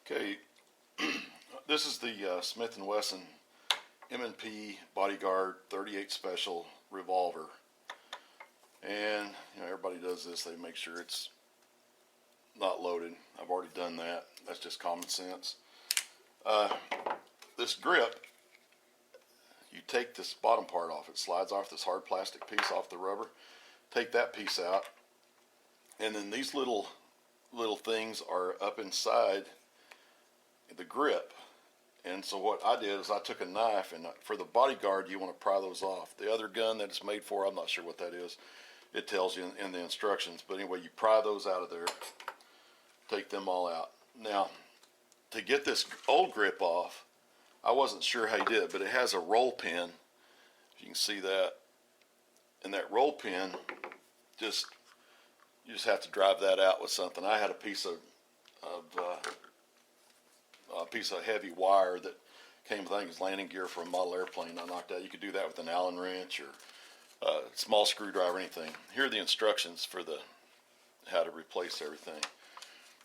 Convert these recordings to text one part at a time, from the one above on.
Okay, this is the Smith Wesson M&P Bodyguard 38 Special Revolver, and everybody does this. They make sure it's not loaded. I've already done that. That's just common sense. This grip, you take this bottom part off. It slides off this hard plastic piece off the rubber. Take that piece out, and then these little things are up inside the grip. And so what I did is I took a knife, and for the Bodyguard you want to pry those off. The other gun that it's made for, I'm not sure what that is. It tells you in the instructions, but anyway, you pry those out of there, take them all out. Now, to get this old grip off, I wasn't sure how you did it, but it has a roll pin. You can see that, and that roll pin, you just have to drive that out with something. I had a piece of heavy wire that came with, I think it was landing gear for a model airplane. I knocked out. You could do that with an Allen wrench or a small screwdriver, anything. Here are the instructions for how to replace everything.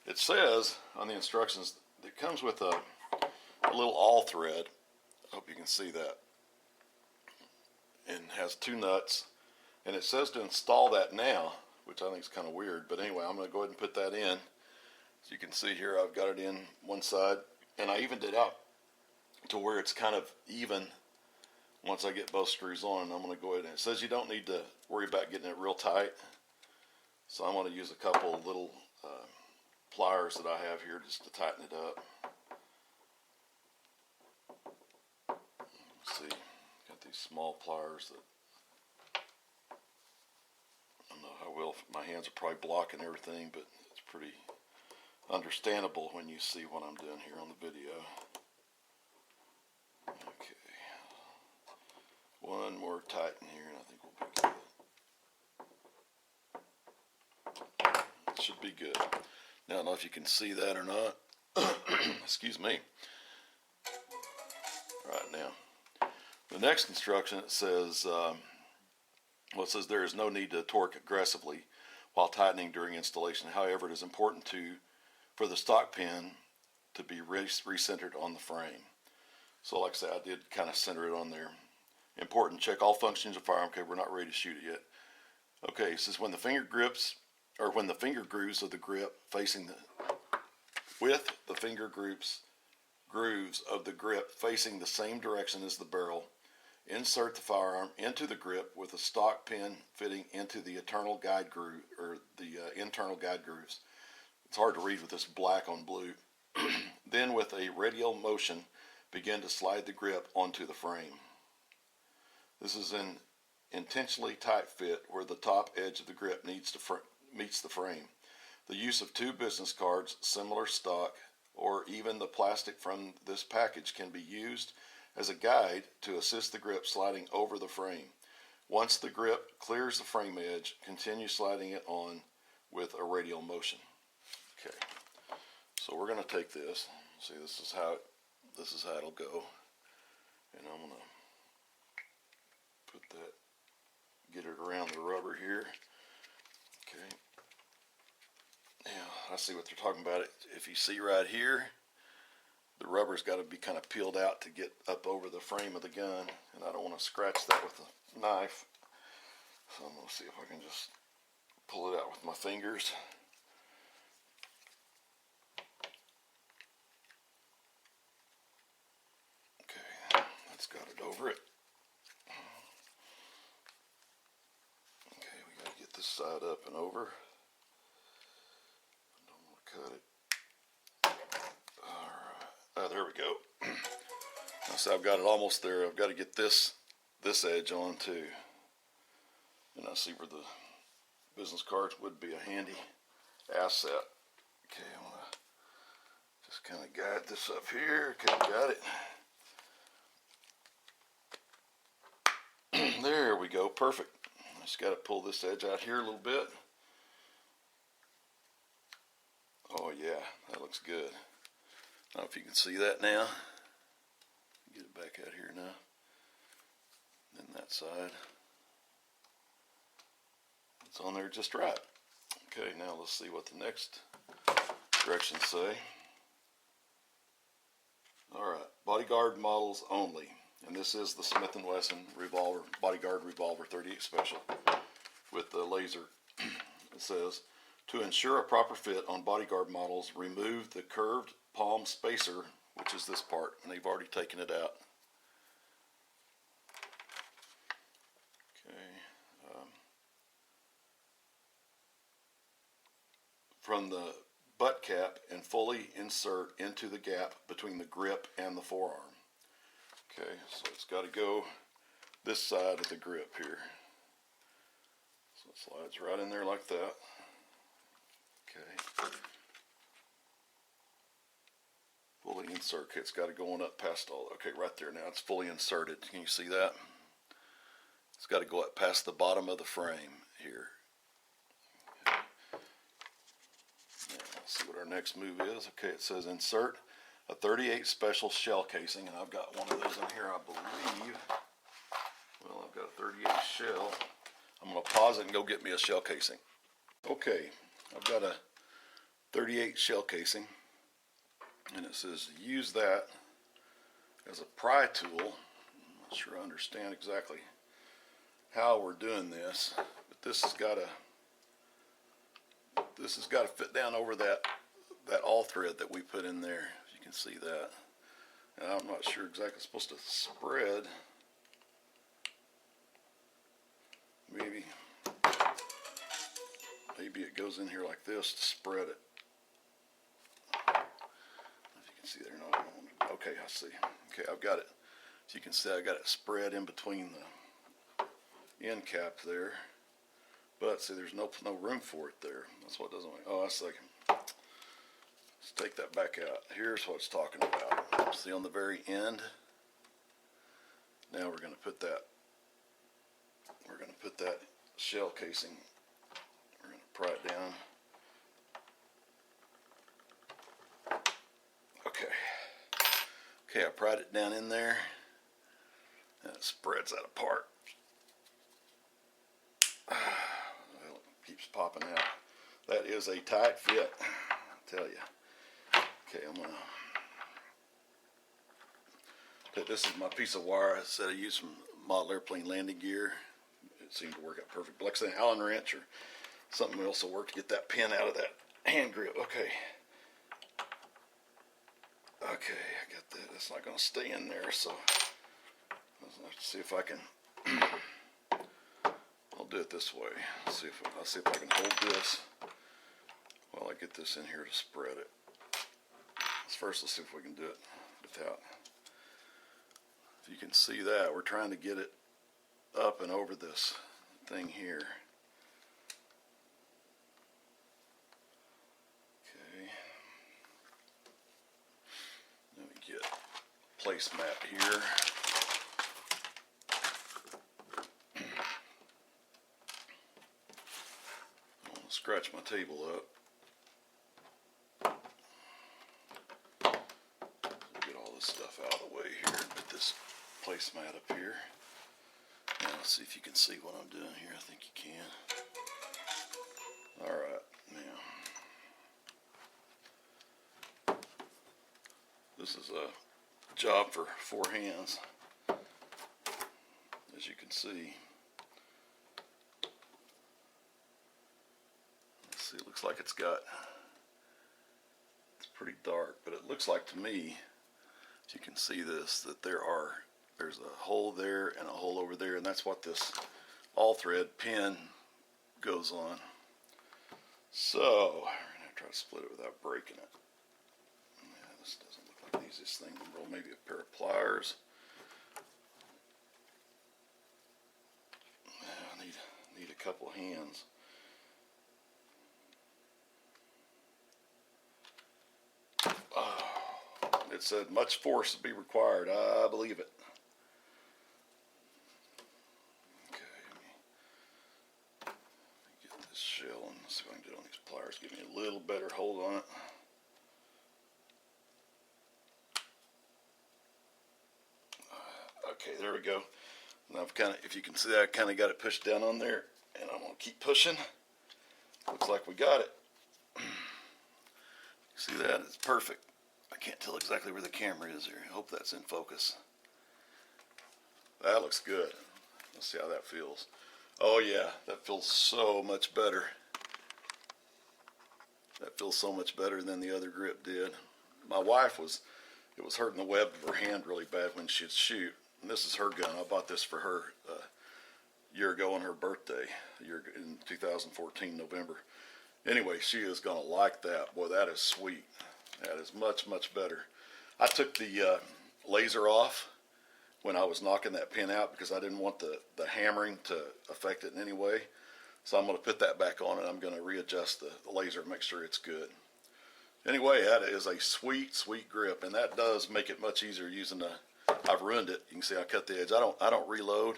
It says on the instructions, it comes with a little awl thread. I hope you can see that. And has 2 nuts. And it says to install that now, which I think is kind of weird. But anyway, I'm going to go ahead and put that in. As you can see here, I've got it in one side. And I evened it out to where it's kind of even once I get both screws on. I'm going to go ahead and it says you don't need to worry about getting it real tight. So I'm going to use a couple of little pliers that I have here just to tighten it up. Let's see, got these small pliers that I don't know how well, my hands are probably blocking everything, but it's pretty understandable when you see what I'm doing here on the video. Okay, one more tighten here and I think we'll be good. It should be good. Now I don't know if you can see that or not. Excuse me. Right now, the next instruction, it says, it says there is no need to torque aggressively while tightening during installation. However, it is important for the stock pin to be recentered on the frame. So like I said, I did kind of center it on there. Important, check all functions of firearm. Okay, we're not ready to shoot it yet. Okay, it says when the finger grooves of the grip with the finger grooves of the grip facing the same direction as the barrel, insert the firearm into the grip with a stock pin fitting into the internal guide groove or the internal guide grooves. It's hard to read with this black on blue. Then with a radial motion, begin to slide the grip onto the frame. This is an intentionally tight fit where the top edge of the grip meets the frame. The use of 2 business cards, similar stock, or even the plastic from this package can be used as a guide to assist the grip sliding over the frame. Once the grip clears the frame edge, continue sliding it on with a radial motion. Okay, so we're going to take this. See, this is how it'll go, and I'm going to put that, get it around the rubber here. Okay. Now I see what they're talking about. If you see right here, the rubber's got to be kind of peeled out to get up over the frame of the gun, and I don't want to scratch that with a knife. So I'm going to see if I can just pull it out with my fingers. Got it over it. Okay, we got to get this side up and over. I don't want to cut it. Alright, there we go. Now, so I've got it almost there. I've got to get this edge on too. And I see where the business cards would be a handy asset. Okay, I'm going to just kind of guide this up here. Okay, got it. There we go, perfect. Just got to pull this edge out here a little bit. Oh yeah, that looks good. I don't know if you can see that now. Get it back out here now. Then that side. It's on there just right. Okay, now let's see what the next directions say. Bodyguard models only. And this is the Smith Wesson revolver, Bodyguard revolver 38 Special with the laser. It says, to ensure a proper fit on Bodyguard models, remove the curved palm spacer, which is this part, and they've already taken it out. Okay. From the butt cap and fully insert into the gap between the grip and the forearm. Okay, so it's got to go this side of the grip here. So it slides right in there like that. Okay. Fully insert. Okay, it's got to go on up past all. Okay, right there now. It's fully inserted. Can you see that? It's got to go up past the bottom of the frame here. Let's see what our next move is. Okay, it says insert a 38 Special shell casing, and I've got one of those in here, I believe. Well, I've got a 38 shell. I'm going to pause it and go get me a shell casing. Okay, I've got a 38 shell casing, and it says use that as a pry tool. I'm not sure I understand exactly how we're doing this, but this has got to fit down over that all thread that we put in there. You can see that, and I'm not sure exactly. It's supposed to spread. Maybe it goes in here like this to spread it. If you can see there, no. Okay, I see. Okay, I've got it. As you can see, I got it spread in between the end cap there. But see, there's no room for it there. That's what doesn't. Oh, I see. Let's take that back out. Here's what it's talking about. See on the very end. Now we're going to put that. We're going to put that shell casing. We're going to pry it down. Okay. Okay, I pried it down in there, and it spreads that apart. Well, it keeps popping out. That is a tight fit, I tell you. Okay, I'm gonna put this is my piece of wire. I said I used some model airplane landing gear. It seemed to work out perfect. Like I said, Allen wrench or something else will work to get that pin out of that hand grip. Okay. Okay, I got that. It's not going to stay in there, so I'll have to see if I can. I'll do it this way. I'll see if I can hold this while I get this in here to spread it. First, let's see if we can do it without. If you can see that, we're trying to get it up and over this thing here. Okay. Let me get a placemat here. I'm going to scratch my table up. Stuff out of the way here and put this placemat up here. Now let's see if you can see what I'm doing here. I think you can. Alright, now this is a job for 4 hands, as you can see. Let's see, it looks like it's pretty dark, but it looks like to me, you can see this, that there's a hole there and a hole over there, and that's what this all thread pin goes on. So we're gonna try to split it without breaking it. Yeah, this doesn't look like the easiest thing in the world. Maybe a pair of pliers. Yeah, I need a couple hands. It said much force to be required. I believe it. Okay, let me get this shell and see if I can get on these pliers. Give me a little better hold on it. Okay, there we go. Now I've if you can see that, I kind of got it pushed down on there, and I'm gonna keep pushing. Looks like we got it. See that? It's perfect. I can't tell exactly exactly where the camera is here. I hope that's in focus. That looks good. Let's see how that feels. Oh yeah, that feels so much better. That feels so much better than the other grip did. My wife it was hurting the web of her hand really bad when she'd shoot. And this is her gun. I bought this for her a year ago on her birthday, in 2014, November. Anyway, she is going to like that. Boy, that is sweet. That is much, much better. I took the laser off when I was knocking that pin out because I didn't want the hammering to affect it in any way. So I'm going to put that back on and I'm going to readjust the laser and make sure it's good. Anyway, that is a sweet, sweet grip, and that does make it much easier using I've ruined it. You can see I cut the edge. I don't reload,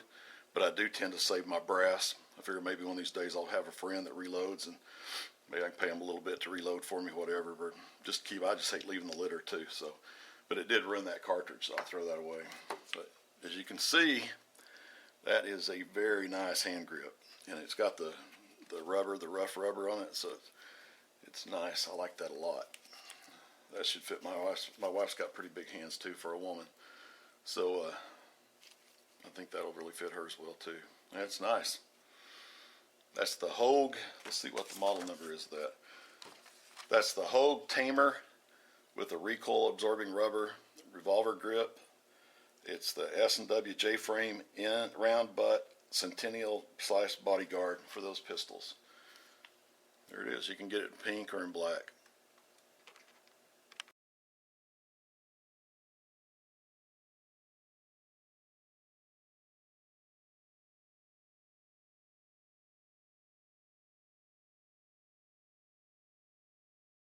but I do tend to save my brass. I figure maybe one of these days I'll have a friend that reloads, and maybe I can pay him a little bit to reload for me, whatever. But I just hate leaving the litter too. So, but it did ruin that cartridge, so I'll throw that away. But as you can see, that is a very nice hand grip, and it's got the rubber, the rough rubber on it, so it's nice. I like that a lot. That should fit my wife's. My wife's got pretty big hands too for a woman, so I think that'll really fit hers well too. That's nice. That's the Hogue. Let's see what the model number is of that. That's the Hogue Tamer with a recoil absorbing rubber revolver grip. It's the S&W J-frame in round butt Centennial / Bodyguard for those pistols. There it is. You can get it in pink or in black.